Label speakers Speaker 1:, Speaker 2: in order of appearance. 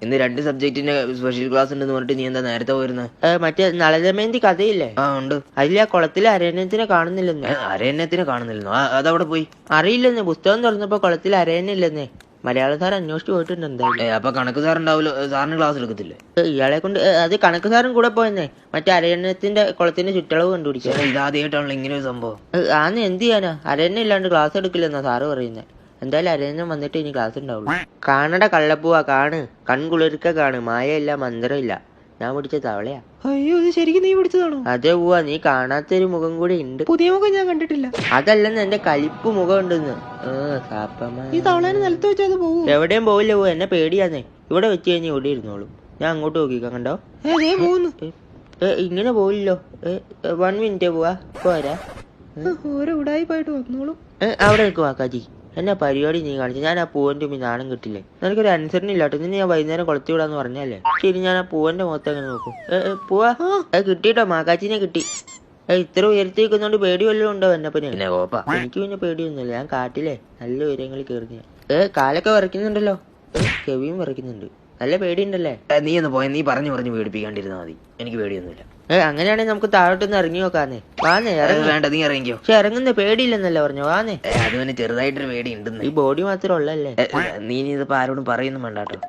Speaker 1: ഇന്ന് 2 സബ്ജക്റ്റിന്റെ special class ഉണ്ടെന്ന് പറഞ്ഞിട്ട് നീ എന്താ നേരത്തെ പോയിരുന്നത്?
Speaker 2: മറ്റേ നളദമയന്തി കഥയില്ലേ?
Speaker 1: ആ ഉണ്ട്.
Speaker 2: അതിൽ ആ കുളത്തിലെ അരയന്നത്തിനെ കാണുന്നില്ലെന്ന്.
Speaker 1: അരയന്നത്തിനെ കാണുന്നില്ലെന്നോ? അതവിടെ പോയി.
Speaker 2: അറിയില്ലെന്ന്, പുസ്തകം തുറന്നപ്പോ കുളത്തിൽ അരയന്നില്ലെന്നേ. മലയാള സാർ അന്വേഷിച്ച് പോയിട്ടുണ്ട് എന്തായാലും.
Speaker 1: അപ്പൊ കണക്ക് സാറുണ്ടാവില്ല, സാറിന് ക്ലാസ് എടുക്കത്തില്ലേ?
Speaker 2: ഇയാളെ കൊണ്ട് അത് കണക്ക് സാറും കൂടെ പോയെന്നേ. മറ്റേ അരയന്നത്തിന്റെ കുളത്തിന്റെ ചുറ്റളവ് കണ്ടുപിടിക്കുക.
Speaker 1: ഇതാദ്യമായിട്ടാണല്ലോ ഇങ്ങനെ ഒരു സംഭവം.
Speaker 2: ആന്ന് എന്ത് ചെയ്യാനാ, അരയന്നം ഇല്ലാണ്ട് ക്ലാസ് എടുക്കില്ലെന്നാ സാറ് പറയുന്നത്. എന്തായാലും അരയന്നം വന്നിട്ട് ഇനി ക്ലാസ് ഉണ്ടാവുള്ളൂ. കാണട കള്ളപ്പൂവാ, കാണ്, കൺകുളിർക്ക കാണ്, മായയില്ല മന്ത്രമില്ല, ഞാൻ പിടിച്ച തവളയാ.
Speaker 3: അയ്യോ, ഇത് ശരിക്കും നീ പിടിച്ചതാണോ?
Speaker 2: അതെ പൂവാ, നീ കാണാത്തൊരു മുഖം കൂടി ഉണ്ട്.
Speaker 3: പുതിയ മുഖം ഞാൻ കണ്ടിട്ടില്ല.
Speaker 2: അതല്ലെന്ന്, എന്റെ കലിപ്പ് മുഖം ഉണ്ടെന്ന്.
Speaker 3: ഈ തവളേനെ നിലത്ത് വെച്ചാൽ അത് പോകും.
Speaker 2: എവിടെയും പോവില്ല പൂവ, എന്നെ പേടിയാന്നേ. ഇവിടെ വെച്ച് കഴിഞ്ഞാൽ ഇവിടെ ഇരുന്നോളും. ഞാൻ അങ്ങോട്ട് നോക്കിക്കാം, കണ്ടോ?
Speaker 3: പോകുന്നു.
Speaker 2: ഇങ്ങനെ പോവില്ലോ. 1 മിനിറ്റ് പോവാ, പോരാ.
Speaker 3: ഓരോ ഉടായിപ്പായിട്ട് വന്നോളും.
Speaker 2: അവിടെ നിൽക്കുവാ കാജി. എന്നാ പരിപാടി നീ കാണിച്ചു? ഞാൻ ആ പൂവന്റെ മുമ്പിൽ നാണം കിട്ടില്ലേ? നിനക്കൊരു അനുസരണ ഇല്ലാട്ടോ. നിന്നെ ഞാൻ വൈകുന്നേരം കൊളത്തി വിടാന്ന് പറഞ്ഞല്ലേ. ശരി, ഞാൻ ആ പൂവന്റെ മുഖത്ത് അങ്ങനെ നോക്കും. പൂവാ, കിട്ടിട്ടോ, മാക്കാച്ചിനെ കിട്ടി. ഇത്ര ഉയരത്തി നിൽക്കുന്നോണ്ട് പേടി വല്ലതും ഉണ്ടോ എന്നപ്പനെ? എനിക്ക് പിന്നെ പേടിയൊന്നുമില്ല, ഞാൻ കാട്ടിലെ നല്ല ഉയരങ്ങളിൽ കയറി. കാലൊക്കെ വിറയ്ക്കുന്നുണ്ടല്ലോ. ചെവിയും വിറയ്ക്കുന്നുണ്ട്. നല്ല പേടിയുണ്ടല്ലേ?
Speaker 1: നീ ഒന്ന് പോയ, നീ പറഞ്ഞു പേടിപ്പിക്കാണ്ടിരുന്നാ മതി. എനിക്ക് പേടിയൊന്നുമില്ല.
Speaker 2: അങ്ങനെയാണെങ്കിൽ നമുക്ക് താഴോട്ടൊന്ന് ഇറങ്ങി നോക്കാന്നേ. വാന്നേ,
Speaker 1: വേണ്ട, നീ ഇറങ്ങിക്കോ.
Speaker 2: പക്ഷെ ഇറങ്ങുന്ന പേടിയില്ലെന്നല്ലേ പറഞ്ഞു? വാന്നേ.
Speaker 1: അത് പിന്നെ ചെറുതായിട്ടൊരു പേടി ഉണ്ടെന്ന്.
Speaker 2: ഈ ബോഡി മാത്രം ഉള്ളല്ലേ?
Speaker 1: നീ ഇതിപ്പോ ആരോടും പറയുന്നു വേണ്ടാട്ടോ.